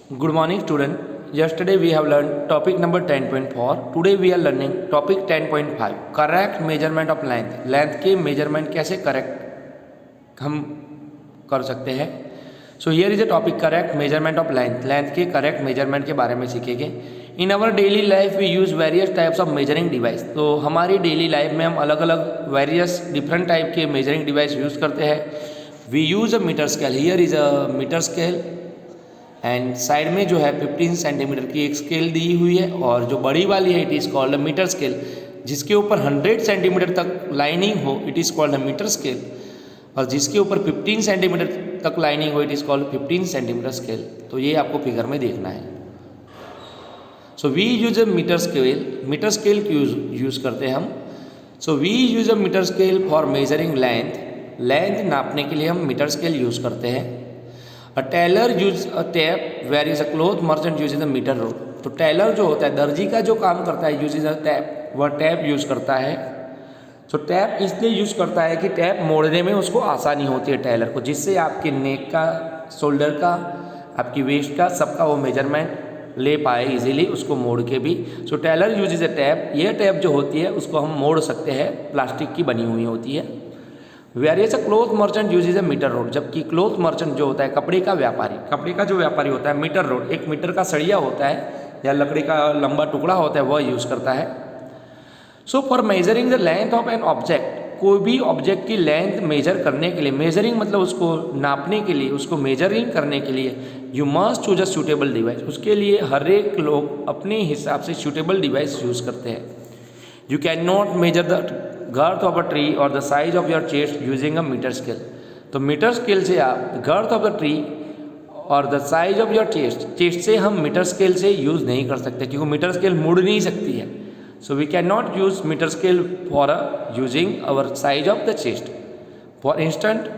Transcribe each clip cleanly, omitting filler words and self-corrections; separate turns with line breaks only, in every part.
Good morning student. Yesterday we have learned topic number 10.4. Today we are learning topic 10.5. Correct measurement of length. Length के measurement कैसे correct हम कर सकते हैं. So here is a topic correct measurement of length. Length के correct measurement के बारे में सीखेंगे. In our daily life we use various types of measuring device. तो हमारी daily life में हम अलग अलग various different type के measuring device use करते हैं. We use a meter scale. Here is a meter scale. And side में जो है 15 सेंटीमीटर की एक स्केल दी हुई है और जो बड़ी वाली है it is called a metre scale, जिसके ऊपर 100 सेंटीमीटर तक लाइनिंग हो it is called a metre scale, और जिसके ऊपर 15 सेंटीमीटर तक लाइनिंग हो it is called 15 centimetre scale. तो ये आपको फिगर में देखना है. So we use a metre scale की यूज़ करते हैं हम. So we use a metre scale for measuring length नापने के लिए हम मीटर स्केल यूज़ करते हैं. A tailor use a tape whereas a cloth merchant use is a metre rod. तो टेलर जो होता है दर्जी का जो काम करता है यूज इज अ टैप, वह टैप यूज़ करता है. तो टैप इसलिए यूज़ करता है कि टैप मोड़ने में उसको आसानी होती है टेलर को, जिससे आपके नेक का, शोल्डर का, आपकी वेस्ट का, सबका वो मेजरमेंट ले पाए इजीली उसको मोड़ के भी. So tailor use is a tap. ये टैप जो होती है उसको हम मोड़ सकते हैं, प्लास्टिक की बनी हुई होती है. Whereas a cloth merchant use is a metre rod. जबकि क्लोथ मर्चेंट जो होता है कपड़े का जो व्यापारी होता है मीटर रोड, एक मीटर का सरिया होता है या लकड़ी का लंबा टुकड़ा होता है वह यूज़ करता है. So for measuring the length of an object, कोई भी ऑब्जेक्ट की लेंथ मेजर करने के लिए, मेजरिंग मतलब उसको नापने के लिए, उसको मेजरिंग करने के लिए you must choose a suitable device. उसके लिए हर एक लोग अपने हिसाब से सूटेबल डिवाइस यूज़ करते हैं. You can not measure the girth of a tree और the size of your chest using a metre scale. तो मीटर स्केल से आप गर्थ ऑफ द ट्री और the size of your chest से हम metre scale से use नहीं कर सकते क्योंकि मीटर स्केल मुड़ नहीं सकती है. So we can not use metre scale for using our size of the chest. For instant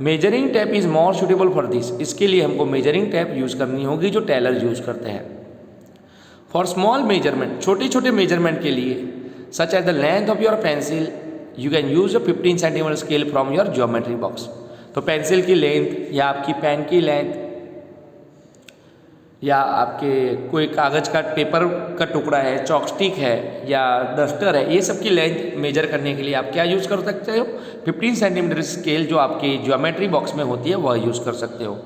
measuring tape is more suitable for this. इसके लिए हमको मेजरिंग टैप यूज़ करनी होगी जो टेलर यूज़ करते हैं. फॉर स्मॉल मेजरमेंट, छोटे छोटे मेजरमेंट के लिए, such as the length of your pencil, you can use a 15 centimeter scale from your geometry box. तो पेंसिल की लेंथ या आपकी पेन की लेंथ या आपके कोई कागज़ का पेपर का टुकड़ा है, चॉकस्टिक है या डस्टर है, ये सब की लेंथ मेजर करने के लिए आप क्या यूज़ कर सकते हो? 15 सेंटीमीटर स्केल जो आपकी ज्योमेट्री बॉक्स में होती है वह यूज़ कर सकते हो.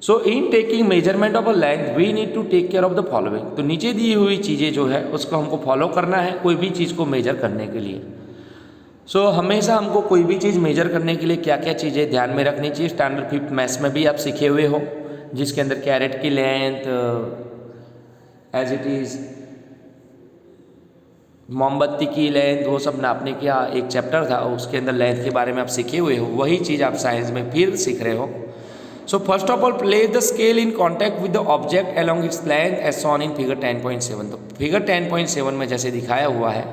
So in taking measurement of a length we need to take care of the following. तो नीचे दी हुई चीज़ें जो है उसको हमको फॉलो करना है कोई भी चीज़ को मेजर करने के लिए. सो हमेशा हमको कोई भी चीज़ मेजर करने के लिए क्या क्या चीज़ें ध्यान में रखनी चाहिए. स्टैंडर्ड 5th मैथ्स में भी आप सीखे हुए हो, जिसके अंदर कैरेट की लेंथ, एज इट इज़ मोमबत्ती की लेंथ, वो सब नापने का एक चैप्टर था, उसके अंदर लेंथ के बारे में आप सीखे हुए हो. वही चीज़ आप साइंस में फिर सीख रहे हो. So first of all, place the scale in contact with the object along its length as shown in figure 10.7. तो फिगर 10.7 में जैसे दिखाया हुआ है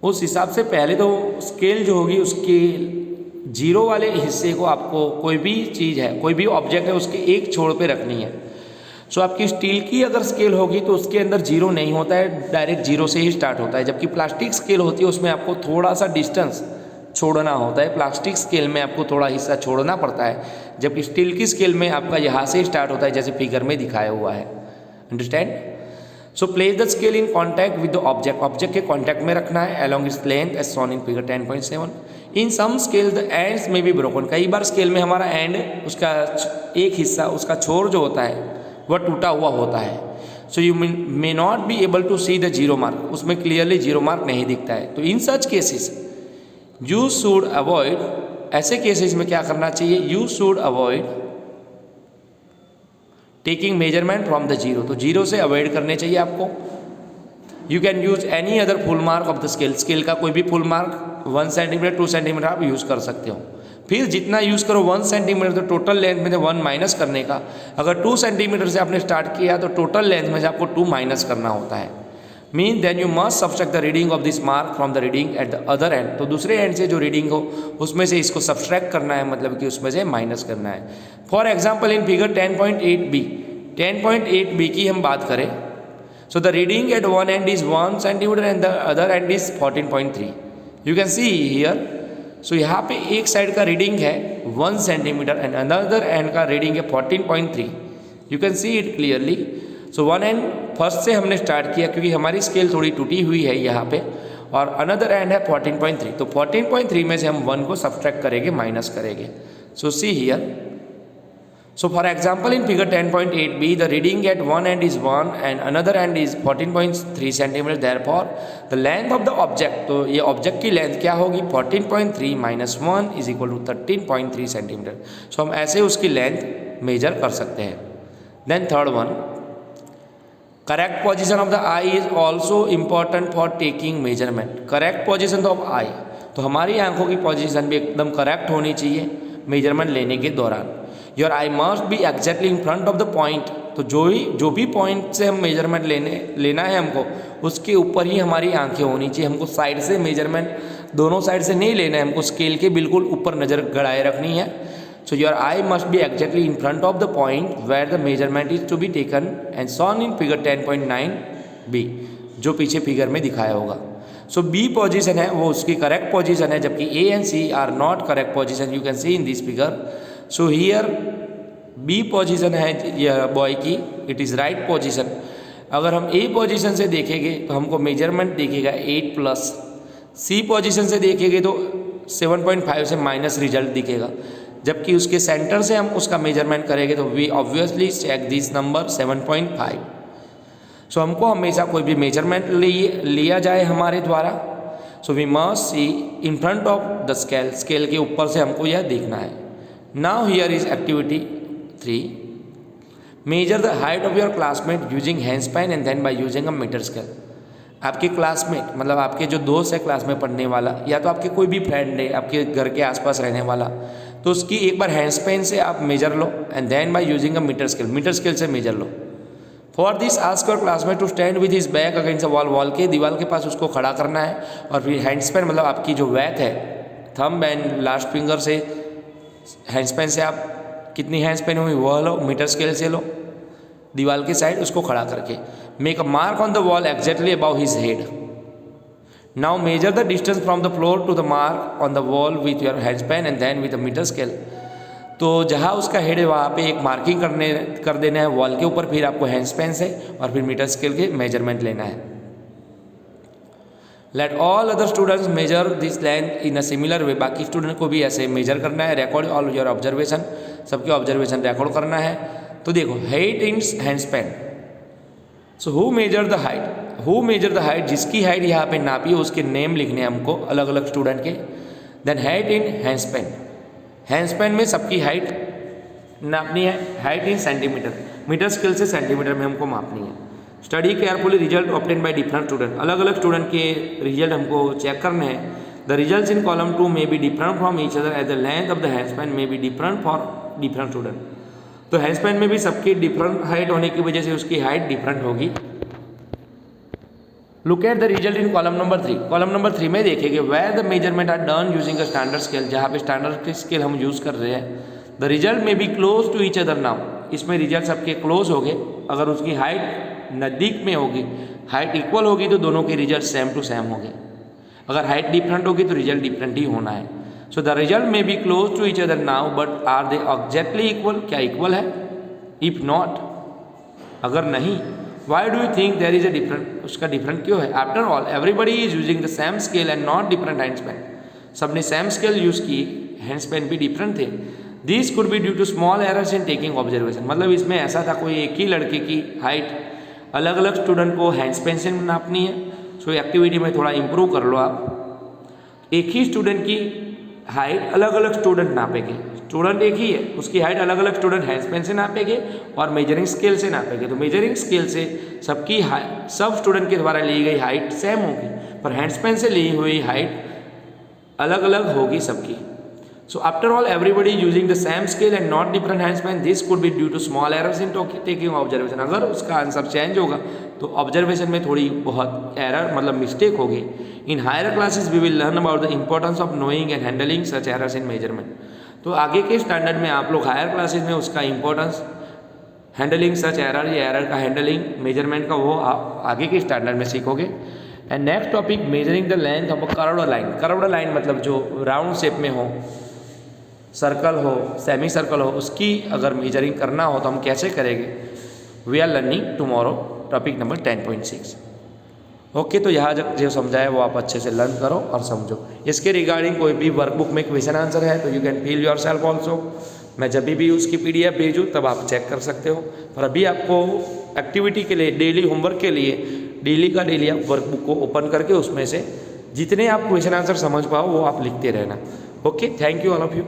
उस हिसाब से पहले तो स्केल जो होगी उसके जीरो वाले हिस्से को आपको, कोई भी चीज़ है, कोई भी ऑब्जेक्ट है, उसके एक छोर पे रखनी है. सो आपकी स्टील की अगर स्केल होगी तो उसके अंदर जीरो नहीं होता है, डायरेक्ट जीरो से ही स्टार्ट होता है. जबकि प्लास्टिक स्केल होती है उसमें आपको थोड़ा सा डिस्टेंस छोड़ना होता है. प्लास्टिक स्केल में आपको थोड़ा हिस्सा छोड़ना पड़ता है, जबकि स्टील की स्केल में आपका यहाँ से स्टार्ट होता है जैसे फिगर में दिखाया हुआ है. Understand? So place the scale in contact with the object के कांटेक्ट में रखना है along its length as shown in figure 10.7. In some scale the ends may be broken. कई बार स्केल में हमारा एंड, उसका एक हिस्सा, उसका छोर जो होता है वह टूटा हुआ होता है. So you may not be able to see the zero mark. उसमें क्लियरली जीरो मार्क नहीं दिखता है. तो in such cases you should avoid, ऐसे केसेस में क्या करना चाहिए? You should avoid taking measurement from the zero. तो जीरो से अवॉइड करने चाहिए आपको. You can use any other full mark of the scale. Scale का कोई भी फुल मार्क 1 सेंटीमीटर 2 सेंटीमीटर आप यूज़ कर सकते हो. फिर जितना यूज़ करो 1 सेंटीमीटर, तो टोटल लेंथ में से 1 माइनस करने का. अगर 2 सेंटीमीटर से आपने स्टार्ट किया तो टोटल लेंथ में से आपको 2 माइनस करना होता है. Mean then you must subtract the reading of this mark from the reading at the other end. तो दूसरे एंड से जो रीडिंग हो उसमें से इसको सब्सट्रैक्ट करना है, मतलब कि उसमें से माइनस करना है. For example in figure 10.8b की हम बात करें, so the reading at one end is 1 centimetre and the other end is 14.3. You can see here. So यहाँ पे एक साइड का रीडिंग है 1 सेंटीमीटर एंड अनदर एंड का रीडिंग है 14.3. You can see it clearly. So one end first से हमने start किया क्योंकि हमारी स्केल थोड़ी टूटी हुई है यहाँ पे, और अनदर एंड है 14.3. तो 14.3 में से हम 1 को सब्ट्रैक्ट करेंगे, माइनस करेंगे. So see here. So for example in figure 10.8b the reading at one end is 1 and another end is 14.3 centimeter. Therefore the length of the object, तो ये ऑब्जेक्ट की लेंथ क्या होगी 14.3 minus 1 is equal to 13.3 centimetre. So हम ऐसे उसकी length measure कर सकते हैं. Then third one, correct position of the eye is also important for taking measurement. Correct position of eye, तो हमारी आंखों की पोजिशन भी एकदम करेक्ट होनी चाहिए मेजरमेंट लेने के दौरान. Your eye must be exactly in front of the point. तो जो भी पॉइंट से हम मेजरमेंट लेना है हमको, उसके ऊपर ही हमारी आंखें होनी चाहिए. हमको साइड से मेजरमेंट दोनों साइड से नहीं लेना है, हमको स्केल के बिल्कुल ऊपर नज़र गड़ाए रखनी है. So your eye must be exactly in front of the point where the measurement is to be taken and shown in figure 10.9b, जो पीछे फिगर में दिखाया होगा. सो बी पोजिशन है वो उसकी करेक्ट पोजिशन है, जबकि A and C are not correct position. You can see in this figure. So here B position है बॉय की, इट इज़ राइट पोजीशन. अगर हम ए पोजीशन से देखेंगे तो हमको मेजरमेंट दिखेगा 8+. सी पोजीशन से देखेंगे तो 7.5 से माइनस रिजल्ट दिखेगा, जबकि उसके सेंटर से हम उसका मेजरमेंट करेंगे तो we obviously check this number 7.5. So हमको हमेशा कोई भी मेजरमेंट लिया जाए हमारे द्वारा, so we must see in front of the scale. Scale के ऊपर से हमको यह देखना है. Now here is activity 3. Measure the height of your classmate using handspan and then by using a metre scale. आपके क्लासमेट मतलब आपके जो दोस्त है क्लास में पढ़ने वाला, या तो आपके कोई भी फ्रेंड है आपके घर के आसपास रहने वाला, तो उसकी एक बार हैंडस्पैन से आप मेजर लो and then by using a metre scale. Metre scale से मेजर लो. For this ask your classmate to stand with his back against a wall. Wall के दीवार के पास उसको खड़ा करना है, और फिर हैंडस्पैन मतलब आपकी जो वैथ है थंब एंड लास्ट फिंगर से हैंडस्पैन से आप कितनी हैंडस्पैन हुई वह लो, मीटर स्केल से लो दीवार के साइड उसको खड़ा करके. Make a mark on the wall exactly above his head. Now measure the distance from the floor to the mark on the wall with your handspan and then with a metre scale. तो जहाँ उसका head है वहाँ पे एक marking कर देना है वॉल के ऊपर, फिर आपको हैंडस्पैन से और फिर मीटर स्केल के मेजरमेंट लेना है. Let all other students measure this length in a similar way. बाकी स्टूडेंट को भी ऐसे मेजर करना है. रिकॉर्ड ऑल योर ऑब्जर्वेशन, सबके ऑब्जर्वेशन रिकॉर्ड करना है. तो देखो height in handspan. So who measure the height, who measure the height, जिसकी हाइट यहाँ पे नापी है उसके नेम लिखने हैं हमको अलग अलग स्टूडेंट के. Then height in हैंडस्पैन. हैंडस्पैन में सबकी हाइट नापनी है. Height in centimetre, metre scale से सेंटीमीटर में हमको मापनी है. Study carefully result obtain by different student. अलग अलग स्टूडेंट के रिजल्ट हमको चेक करने हैं. The results in column 2 may be different from each other as the length of the handspan may be different for different student. तो handspan में भी सबकी डिफरेंट हाइट होने की वजह से उसकी हाइट डिफरेंट होगी. Look at the result in column number 3. Column number 3 में देखेंगे where the measurement are done using a standard scale. जहाँ पे स्टैंडर्ड स्केल हम यूज़ कर रहे हैं. The result may be close to each other. Now इसमें रिजल्ट सबके क्लोज हो गए. अगर उसकी हाइट नज़दीक में होगी, हाइट इक्वल होगी, तो दोनों के रिजल्ट सेम टू सेम होंगे. अगर हाइट डिफरेंट होगी तो रिजल्ट डिफरेंट ही होना है. So the result may be close to each other now, but are they exactly equal. क्या इक्वल है? इफ नॉट, अगर नहीं, why do you think there is a different. उसका डिफरेंट क्यों है? After all everybody is using the same scale and not different handspan. सबने same scale use की, handspan भी डिफरेंट थे. This could be due to small errors in taking observation. मतलब इसमें ऐसा था कोई एक ही लड़के की हाइट अलग अलग स्टूडेंट को हैंडस्पैन से नापनी है. सो एक्टिविटी में थोड़ा इम्प्रूव कर लो आप. एक ही स्टूडेंट की हाइट अलग अलग स्टूडेंट नापेंगे. स्टूडेंट एक ही है, उसकी हाइट अलग अलग स्टूडेंट हैंडस्पैन से नापेंगे और मेजरिंग स्केल से नापेंगे. तो मेजरिंग स्केल से सबकी सब स्टूडेंट के द्वारा ली गई हाइट सेम होगी, पर हैंडस्पैन से ली हुई हाइट अलग अलग होगी सबकी. So after all everybody using the same scale and not different handspan. This could be due to small errors in taking observation. अगर उसका आंसर चेंज होगा तो ऑब्जर्वेशन में थोड़ी बहुत एरर मतलब मिस्टेक होगी. In higher classes we will learn about the importance of knowing and handling such errors in measurement. तो आगे के स्टैंडर्ड में आप लोग हायर क्लासेस में उसका इंपॉर्टेंस हैंडलिंग सच एरर, या एरर का हैंडलिंग मेजरमेंट का, वो आप आगे के स्टैंडर्ड में सीखोगे. And next topic measuring the length of a curved line. Curved line मतलब जो राउंड शेप में हो. सर्कल हो, सेमी सर्कल हो, उसकी अगर मेजरिंग करना हो तो हम कैसे करेंगे, we are learning tomorrow topic number 10.6। Okay, तो यहाँ जो समझाया वो आप अच्छे से लर्न करो और समझो। इसके रिगार्डिंग कोई भी वर्कबुक में क्वेश्चन आंसर है तो you can fill yourself also. मैं जब भी उसकी PDF भेजूँ तब आप चेक कर सकते हो। पर अभी आपको एक्टिविटी के लिए, डेली होमवर्क के लिए डेली का डेली आप वर्कबुक को ओपन करके उसमें से जितने आप क्वेश्चन आंसर समझ पाओ वो आप लिखते रहना। Okay, thank you all of you.